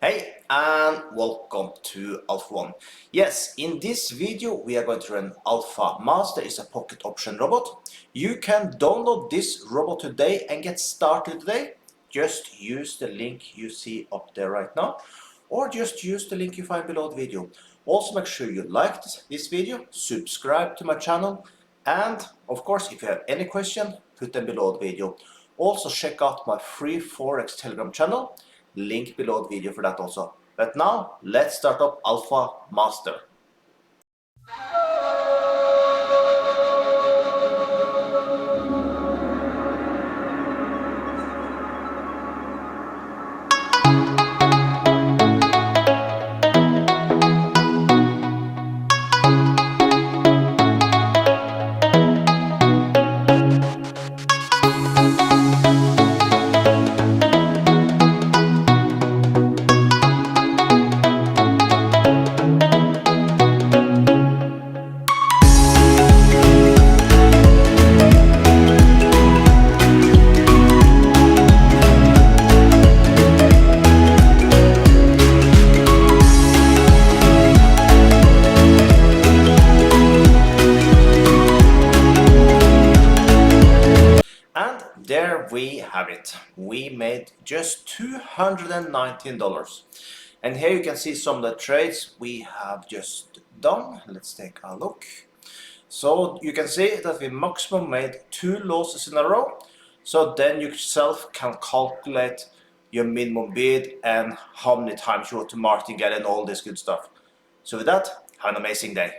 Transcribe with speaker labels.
Speaker 1: Hey and welcome to Alpha 1. Yes, in this video we are going to run Alpha Master. Is a pocket option robot. You can download this robot today and get started today. Just use the link you see up there right now, or just use the link you find below the video. Also make sure you like this video, subscribe to my channel, and of course if you have any question, put them below the video. Also check out my free Forex Telegram channel. Link below the video for that also. But now, let's start up Alpha Master. And there we have it. We made just $219. And here you can see some of the trades we have just done. Let's take a look. So you can see that we maximum made 2 losses in a row. So then you yourself can calculate your minimum bid and how many times you want to market and get and all this good stuff. So with that, have an amazing day.